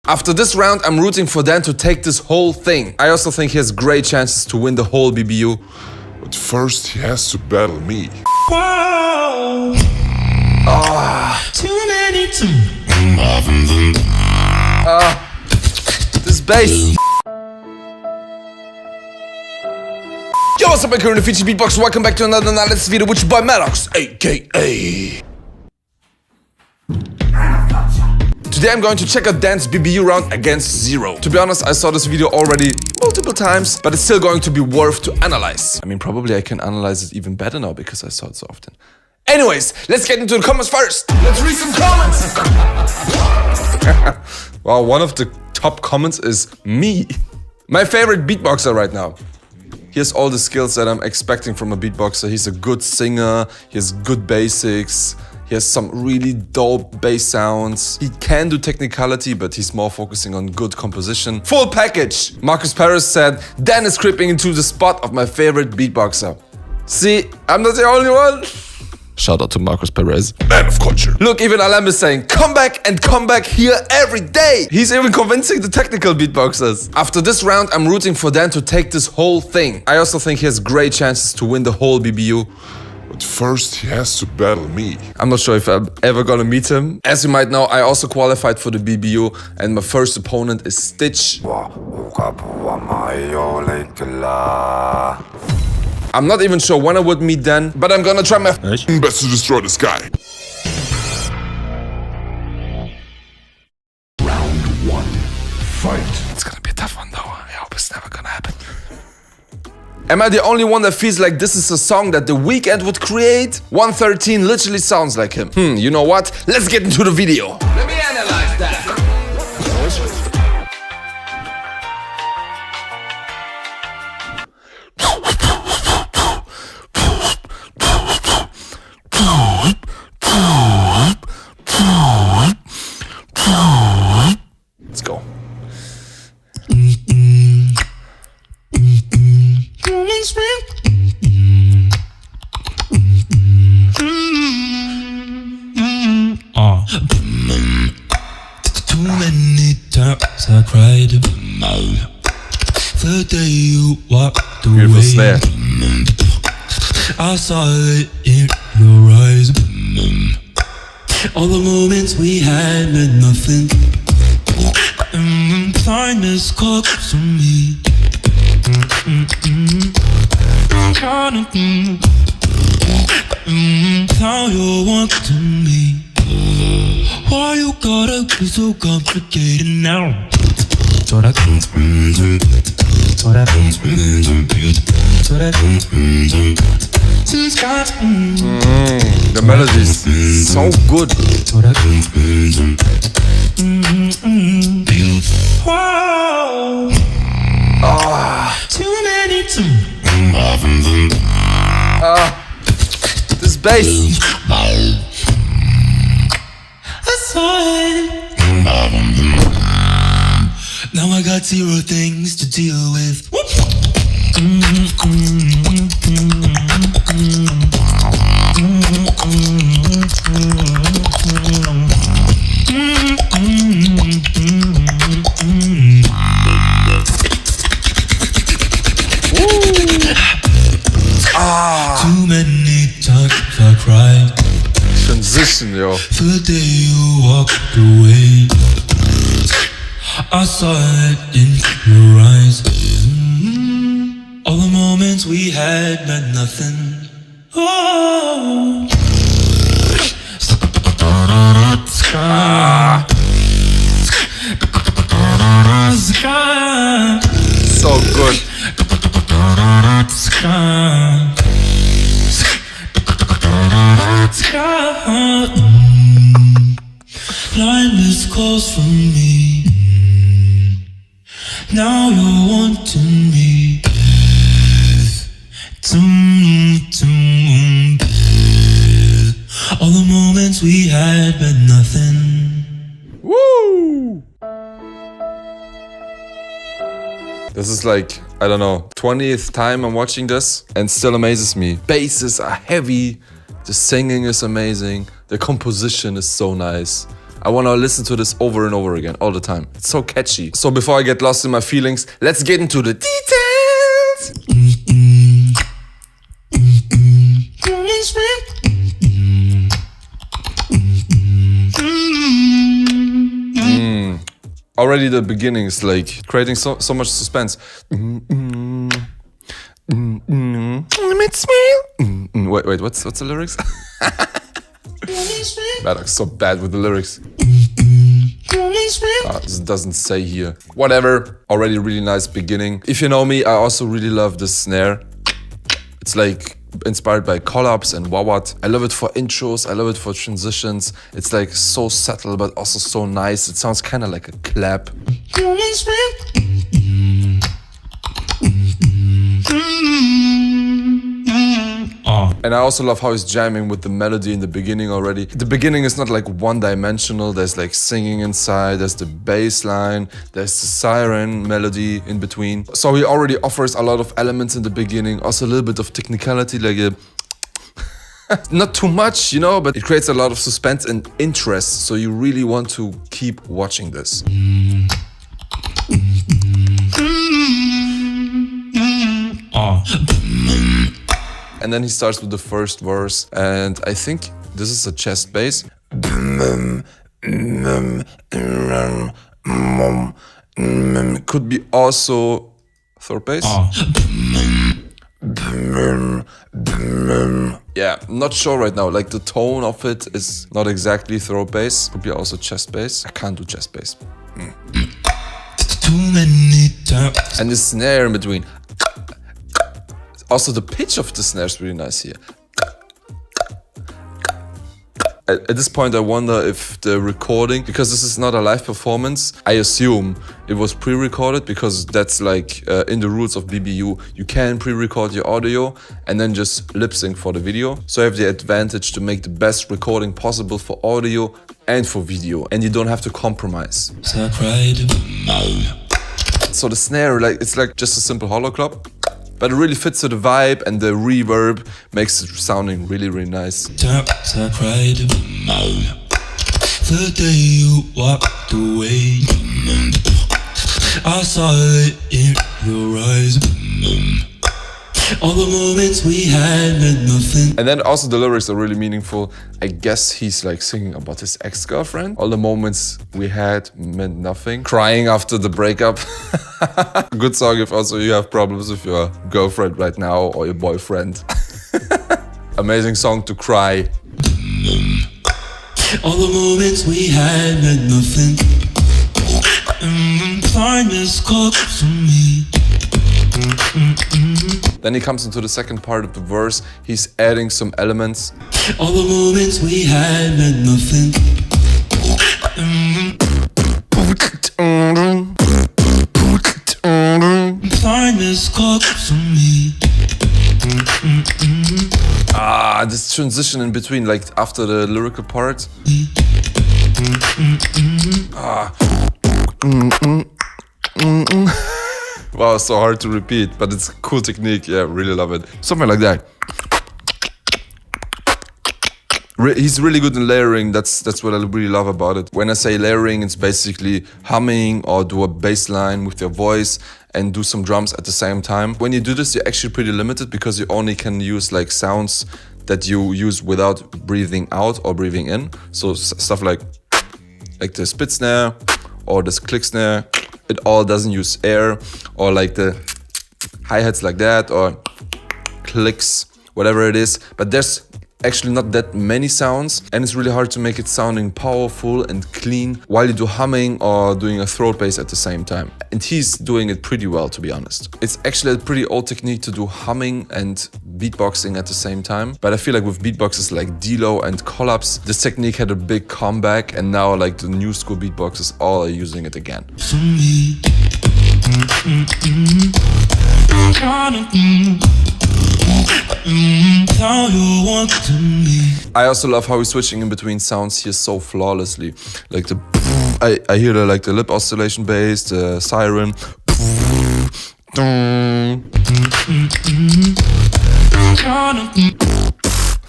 After this round, I'm rooting for DEN to take this whole thing. I also think he has great chances to win the whole BBU. But first, he has to battle me. Whoa. Too many this bass. Yo, what's up, my current feature Beatbox? Welcome back to another analysis video with your boy Madox, aka. Today I'm going to check out DEN's BBU round against Zero. To be honest, I saw this video already multiple times, but it's still going to be worth to analyze. I mean, probably I can analyze it even better now because I saw it so often. Anyways, let's get into the comments first. Let's read some comments. Wow, one of the top comments is me. My favorite beatboxer right now. He has all the skills that I'm expecting from a beatboxer. He's a good singer, he has good basics, he has some really dope bass sounds. He can do technicality, but he's more focusing on good composition. Full package! Marcus Paris said, DEN is creeping into the spot of my favorite beatboxer. See, I'm not the only one. Shout out to Marcus Perez. Man of culture. Look, even Alam is saying, come back and come back here every day. He's even convincing the technical beatboxers. After this round, I'm rooting for DEN to take this whole thing. I also think he has great chances to win the whole BBU. But first, he has to battle me. I'm not sure if I'm ever gonna meet him. As you might know, I also qualified for the BBU, and my first opponent is Stitch. I'm not even sure when I would meet DEN, but I'm gonna try my best to destroy this guy. Round 1, fight. It's gonna be a tough one though. I hope it's never gonna happen. Am I the only one that feels like this is a song that The Weeknd would create? 113 literally sounds like him. You know what? Let's get into the video. Let me analyze that. Let's go. Too many times I cried. The day you walked away. Beautiful snare. I saw it in your eyes. All the moments we had meant nothing. Blindness caught from me. How you want to me. Why you gotta be so complicated now? The melody is so good. Wow. Too many This bass. I saw it. Now I got zero things to deal with. Too many times I cried. Transition, yo. The day you walked away, I saw it in your eyes. All the moments we had meant nothing. Oh. So good. Blindness calls from me. Now you're wanting me. All the moments we had meant nothing. Woo! This is like, I don't know, 20th time I'm watching this and still amazes me. Basses are heavy, the singing is amazing, the composition is so nice. I wanna listen to this over and over again, all the time. It's so catchy. So before I get lost in my feelings, let's get into the details! Already the beginning is like creating so much suspense. Wait, what's the lyrics? Madox so bad with the lyrics. This doesn't say here. Whatever. Already really nice beginning. If you know me, I also really love the snare. It's like inspired by collabs and wah-wah. I love it for intros, I love it for transitions. It's like so subtle but also so nice. It sounds kind of like a clap. And I also love how he's jamming with the melody in the beginning already. The beginning is not like one-dimensional. There's like singing inside, there's the bass line, there's the siren melody in between. So he already offers a lot of elements in the beginning, also a little bit of technicality, like a not too much, you know, but it creates a lot of suspense and interest. So you really want to keep watching this. And then he starts with the first verse, and I think this is a chest bass. Could be also third bass. Yeah, not sure right now. Like the tone of it is not exactly throat bass. Could be also chest bass. I can't do chest bass. Too many times. And the snare in between. Also, the pitch of the snare is really nice here. At this point, I wonder if the recording, because this is not a live performance, I assume it was pre-recorded, because that's like in the rules of BBU, you can pre-record your audio and then just lip sync for the video. So you have the advantage to make the best recording possible for audio and for video, and you don't have to compromise. So the snare, like it's like just a simple hollow clap. But it really fits to the vibe, and the reverb makes it sounding really, really nice. Times I cried the day you walked away. I saw it in your eyes. All the moments we had meant nothing. And then also the lyrics are really meaningful. I guess he's like singing about his ex-girlfriend. All the moments we had meant nothing. Crying after the breakup. Good song if also you have problems with your girlfriend right now or your boyfriend. Amazing song to cry. All the moments we had meant nothing. Finest call from me. Then he comes into the second part of the verse. He's adding some elements. All the moments we had meant nothing. Finest call from me. This transition in between, like after the lyrical part. Wow, so hard to repeat, but it's a cool technique. Yeah, really love it. Something like that. He's really good in layering. That's what I really love about it. When I say layering, it's basically humming or do a bass line with your voice and do some drums at the same time. When you do this, you're actually pretty limited because you only can use like sounds that you use without breathing out or breathing in. So stuff like the spit snare or this click snare. It all doesn't use air, or like the hi-hats like that, or clicks, whatever it is. But there's actually not that many sounds, and it's really hard to make it sounding powerful and clean while you do humming or doing a throat bass at the same time. And he's doing it pretty well, to be honest. It's actually a pretty old technique to do humming and beatboxing at the same time. But I feel like with beatboxes like D-Lo and collabs, this technique had a big comeback, and now like the new school beatboxers all are using it again. I also love how he's switching in between sounds here so flawlessly. Like the I hear the lip oscillation bass, the siren.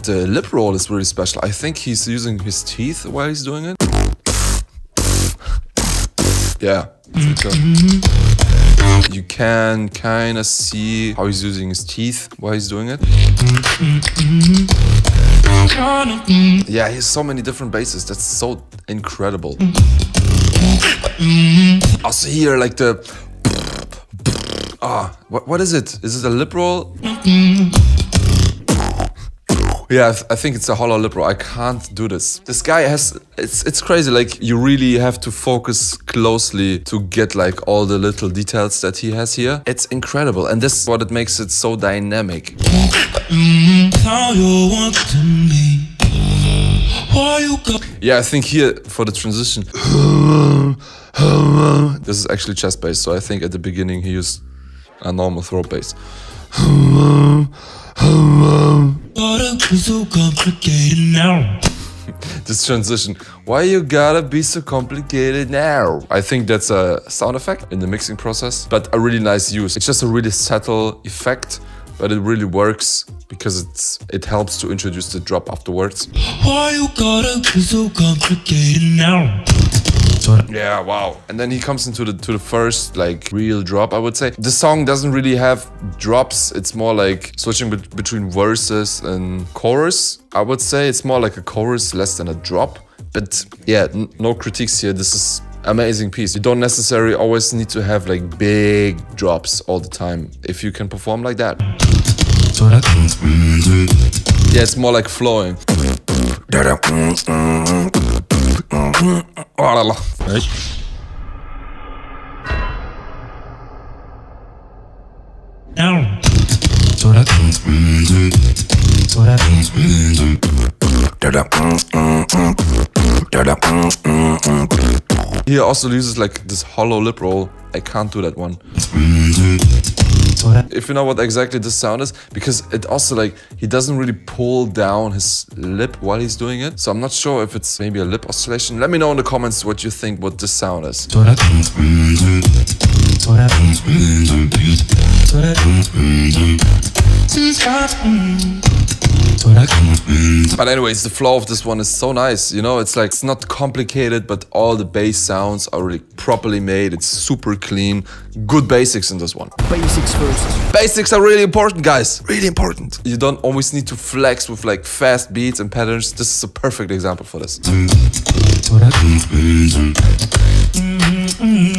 The lip roll is really special. I think he's using his teeth while he's doing it. Yeah. You can kind of see how he's using his teeth while he's doing it. Yeah, he has so many different basses. That's so incredible. Also here, like the... what is it? Is it a lip roll? Yeah, I think it's a hollow lip roll. I can't do this. This guy has... It's crazy. Like, you really have to focus closely to get like all the little details that he has here. It's incredible. And this is what it makes it so dynamic. Yeah, I think here for the transition... This is actually chest bass. So I think at the beginning he used a normal throat bass. This transition, why you gotta be so complicated now? I think that's a sound effect in the mixing process, but a really nice use. It's just a really subtle effect, but it really works because it helps to introduce the drop afterwards. Why you gotta be so complicated now? Yeah, wow. And then he comes into the first like real drop, I would say. The song doesn't really have drops. It's more like switching between verses and chorus. I would say it's more like a chorus less than a drop. But yeah, no critiques here. This is amazing piece. You don't necessarily always need to have like big drops all the time if you can perform like that. Yeah, it's more like flowing. He also uses like this hollow lip roll. I can't do that one. If you know what exactly this sound is, because it also like, he doesn't really pull down his lip while he's doing it. So I'm not sure if it's maybe a lip oscillation. Let me know in the comments what you think what this sound is. But anyways, the flow of this one is so nice, you know, it's like, it's not complicated, but all the bass sounds are really properly made. It's super clean, good basics in this one. Basics first. Basics are really important, guys, really important. You don't always need to flex with like fast beats and patterns. This is a perfect example for this.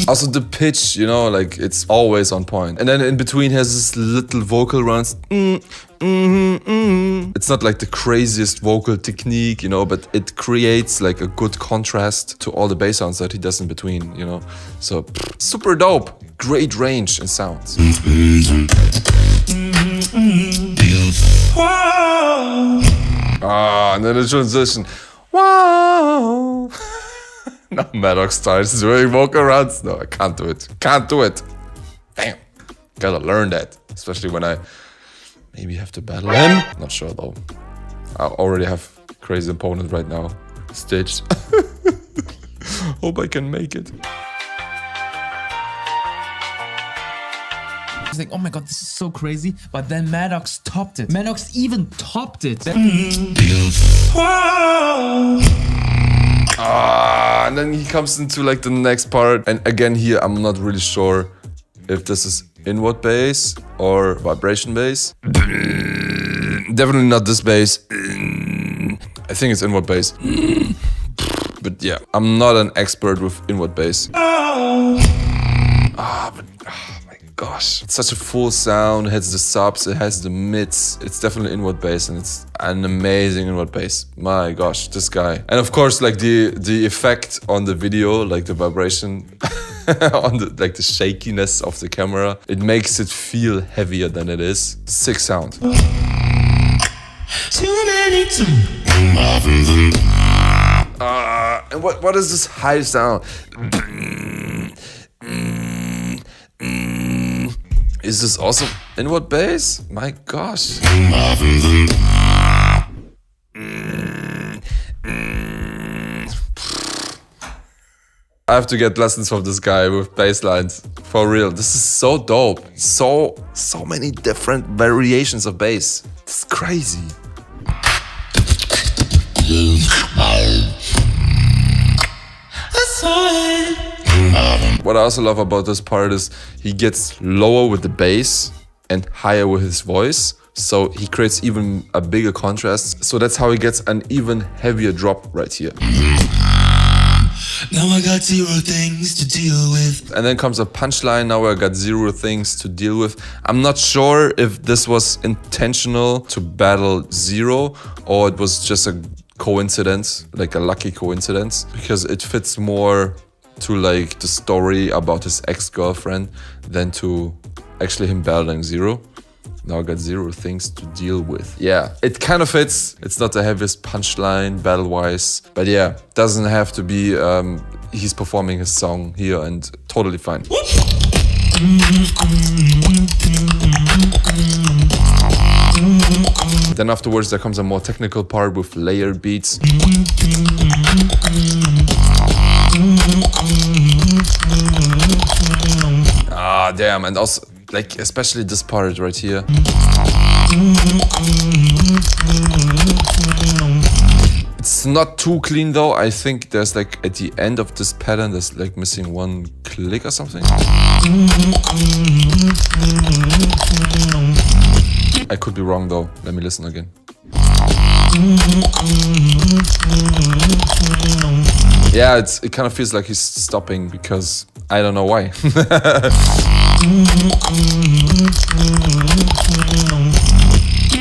Also the pitch, you know, like it's always on point. And then in between has this little vocal runs. It's not like the craziest vocal technique, you know, but it creates like a good contrast to all the bass sounds that he does in between, you know. So super dope, great range in sounds. And then the transition. Wow. Now Madox starts doing vocal runs. No, I can't do it. Can't do it. Damn. Gotta learn that. Especially when I maybe have to battle him. Not sure though. I already have a crazy opponent right now. Stitched. Hope I can make it. I was like, oh my god, this is so crazy. But then Madox topped it. Madox even topped it. And then he comes into like the next part. And again here, I'm not really sure if this is inward bass or vibration bass. Definitely not this bass. I think it's inward bass. But yeah, I'm not an expert with inward bass. Gosh, it's such a full sound. It has the subs, it has the mids. It's definitely inward bass, and it's an amazing inward bass. My gosh, this guy. And of course, like the effect on the video, like the vibration on the like the shakiness of the camera, it makes it feel heavier than it is. Sick sound. And what is this high sound? Is this also inward bass? My gosh. I have to get lessons from this guy with bass lines. For real. This is so dope. So many different variations of bass. It's crazy. What I also love about this part is he gets lower with the bass and higher with his voice. So he creates even a bigger contrast. So that's how he gets an even heavier drop right here. Now I got 0 things to deal with. And then comes a punchline. Now I got 0 things to deal with. I'm not sure if this was intentional to battle 0 or it was just a coincidence, like a lucky coincidence, because it fits more to like the story about his ex-girlfriend than to actually him battling 0. Now I got 0 things to deal with. Yeah, it kind of fits. It's not the heaviest punchline battle-wise, but yeah, doesn't have to be. He's performing his song here and totally fine. Then afterwards there comes a more technical part with layered beats. Ah, damn, and also like especially this part right here. It's not too clean though. I think there's like at the end of this pattern there's like missing 1 click or something. I could be wrong though. Let me listen again. Yeah, it kind of feels like he's stopping because I don't know why.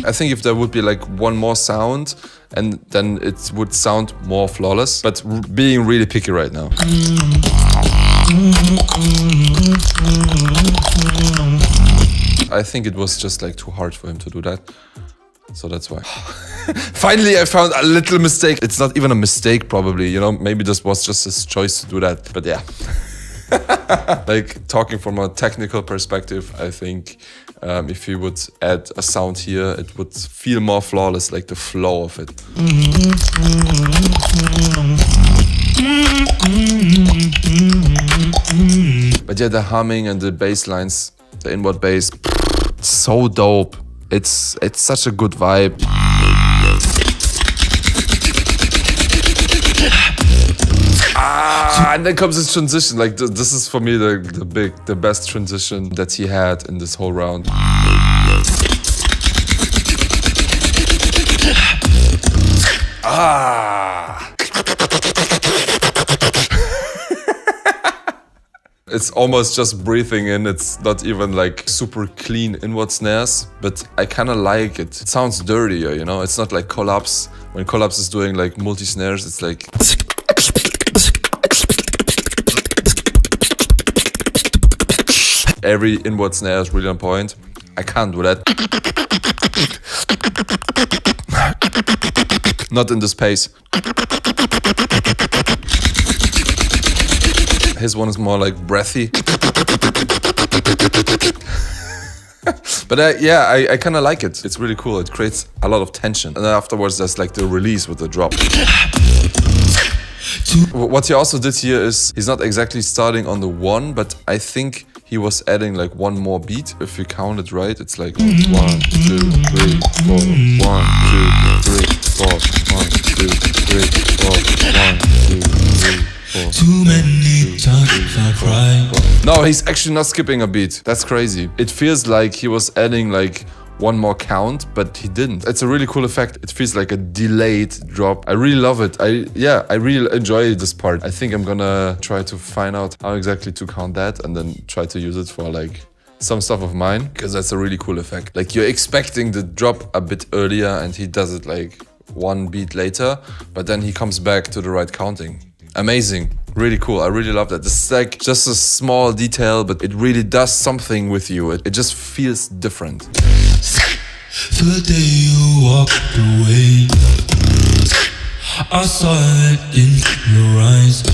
I think if there would be like 1 more sound and then it would sound more flawless, but being really picky right now. I think it was just like too hard for him to do that. So that's why. Finally, I found a little mistake. It's not even a mistake probably, you know, maybe this was just his choice to do that, but yeah. Like talking from a technical perspective, I think if he would add a sound here, it would feel more flawless, like the flow of it. But yeah, the humming and the bass lines, the inward bass, so dope. It's such a good vibe. And then comes his transition. Like this is for me the best transition that he had in this whole round. It's almost just breathing in. It's not even like super clean inward snares, but I kind of like it. It sounds dirtier, you know? It's not like Collapse. When Collapse is doing like multi-snares, it's like... Every inward snare is really on point. I can't do that. Not in this pace. His one is more like breathy. But yeah, I kind of like it. It's really cool. It creates a lot of tension. And then afterwards, there's like the release with the drop. What he also did here is he's not exactly starting on the 1, but I think he was adding like 1 more beat. If you count it right, it's like 1, 2, 3, 4, 1, 2, 3, 4, 1, 2, 3, 4, 1, 2, 3, 4. Too many times I cry. No, he's actually not skipping a beat. That's crazy. It feels like he was adding like 1 more count, but he didn't. It's a really cool effect. It feels like a delayed drop. I really love it. I really enjoy this part. I think I'm gonna try to find out how exactly to count that and then try to use it for like some stuff of mine, because that's a really cool effect. Like you're expecting the drop a bit earlier and he does it like 1 beat later, but then he comes back to the right counting. Amazing. Really cool. I really love that. This is like just a small detail, but it really does something with you. It just feels different. For the day you walked away, I saw it in your eyes.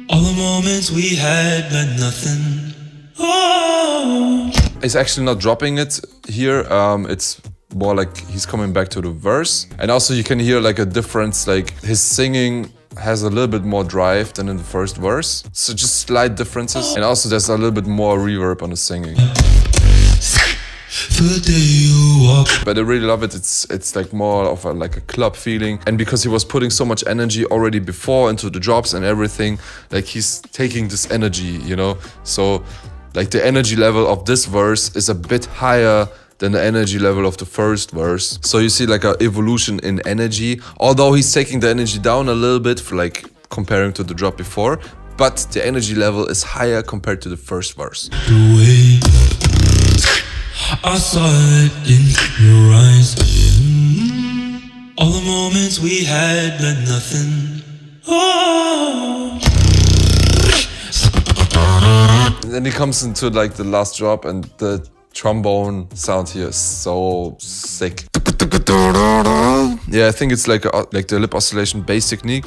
All the moments we had meant nothing. Oh. He's actually not dropping it here. It's more like he's coming back to the verse. And also you can hear like a difference, like his singing has a little bit more drive than in the first verse. So just slight differences. And also there's a little bit more reverb on the singing. for the day you walk. But I really love it. It's like more of like a club feeling. And because he was putting so much energy already before into the drops and everything, like he's taking this energy, you know? So like the energy level of this verse is a bit higher than the energy level of the first verse. So you see like an evolution in energy, although he's taking the energy down a little bit for like comparing to the drop before, but the energy level is higher compared to the first verse. The way I saw it in your eyes. All the moments we had meant nothing. Oh. And then he comes into like the last drop and the trombone sound here is so sick. Yeah, I think it's like the lip oscillation bass technique.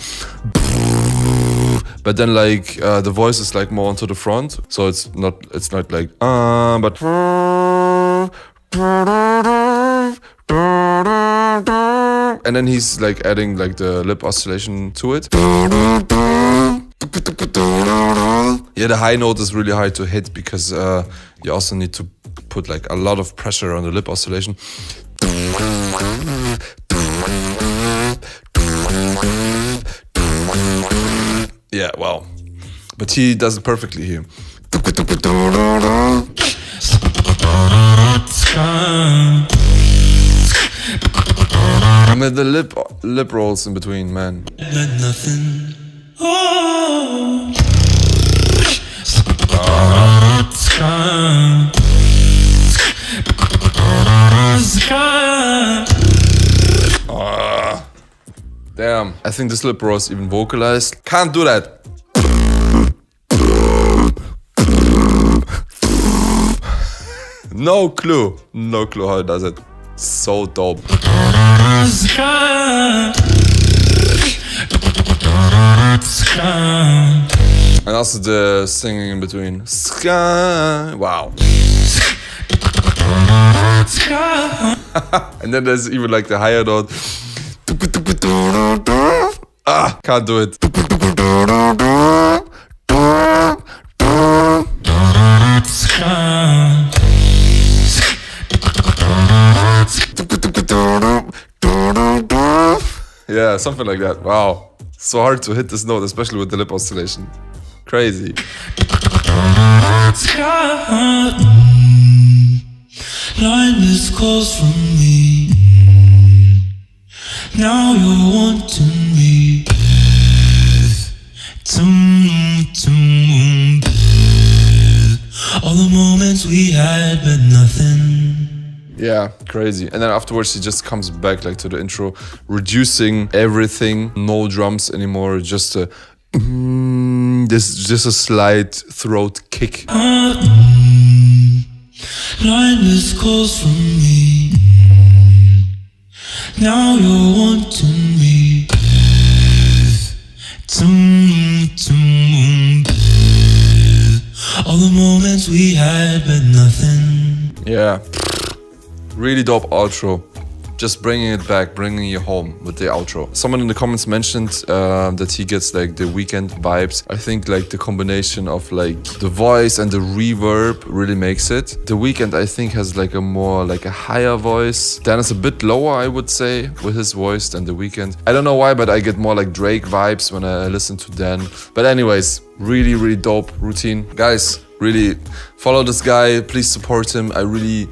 But then like the voice is like more onto the front, so it's not like but and then he's like adding like the lip oscillation to it. Yeah, the high note is really hard to hit because you also need to put like a lot of pressure on the lip oscillation. Yeah, wow. But he does it perfectly here. I mean, the lip rolls in between, man. Nothing. Oh. Damn, I think this lip roll is even vocalized. Can't do that. No clue how he does it. So dope. And also the singing in between. Wow. And then there's even like the higher note. Can't do it. Yeah, something like that. Wow. So hard to hit this note, especially with the lip oscillation. Crazy. Line missed calls from me. Now you're wanting me. All the moments we had meant nothing. Yeah, crazy. And then afterwards he just comes back like to the intro, reducing everything, no drums anymore, just a just a slight throat kick. Line missed calls from me. Now you're wanting me. All the moments we had meant nothing. Yeah, really dope outro. Just bringing it back, bringing you home with the outro. Someone in the comments mentioned that he gets like the Weeknd vibes. I think like the combination of like the voice and the reverb really makes it. The Weeknd I think has like a more like a higher voice. Dan is a bit lower, I would say, with his voice than the Weeknd. I don't know why, but I get more like Drake vibes when I listen to Dan. But anyways, really dope routine. Guys, really follow this guy, please support him. I really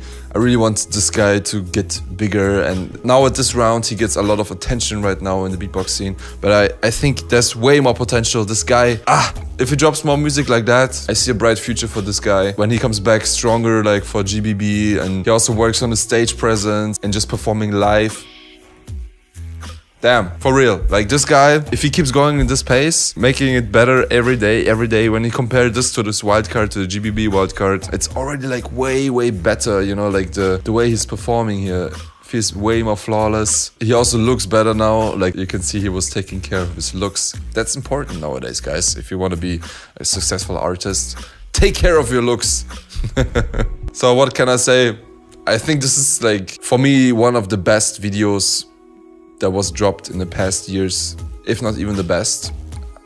want this guy to get bigger, and now at this round he gets a lot of attention right now in the beatbox scene, but I think there's way more potential. This guy, if he drops more music like that, I see a bright future for this guy. When he comes back stronger like for GBB, and he also works on the stage presence and just performing live. Damn, for real. Like this guy, if he keeps going in this pace, making it better every day, when he compared this to this wildcard, to the GBB wildcard, it's already like way better, you know, like the way he's performing here feels way more flawless. He also looks better now, like you can see he was taking care of his looks. That's important nowadays, guys. If you want to be a successful artist, take care of your looks. So what can I say? I think this is like, for me, one of the best videos that was dropped in the past years, if not even the best.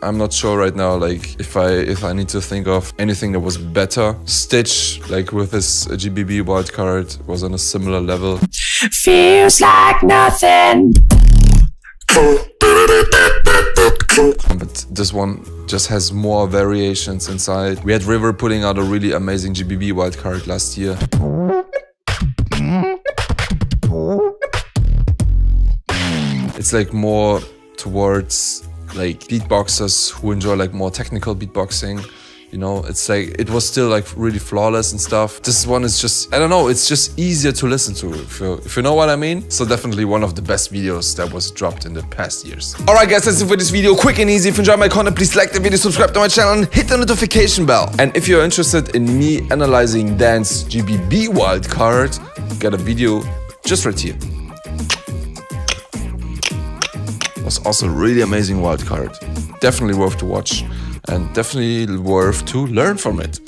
I'm not sure right now, like if I need to think of anything that was better. Stitch, like with his GBB wildcard, was on a similar level. Feels like nothing. But this one just has more variations inside. We had River putting out a really amazing GBB wildcard last year. It's like more towards like beatboxers who enjoy like more technical beatboxing. You know, it's like, it was still like really flawless and stuff. This one is just, I don't know, it's just easier to listen to, if you know what I mean. So definitely one of the best videos that was dropped in the past years. Alright guys, that's it for this video. Quick and easy. If you enjoyed my content, please like the video, subscribe to my channel and hit the notification bell. And if you're interested in me analyzing DEN's GBB wildcard, got a video just right here. Was also a really amazing wildcard. Definitely worth to watch and definitely worth to learn from it.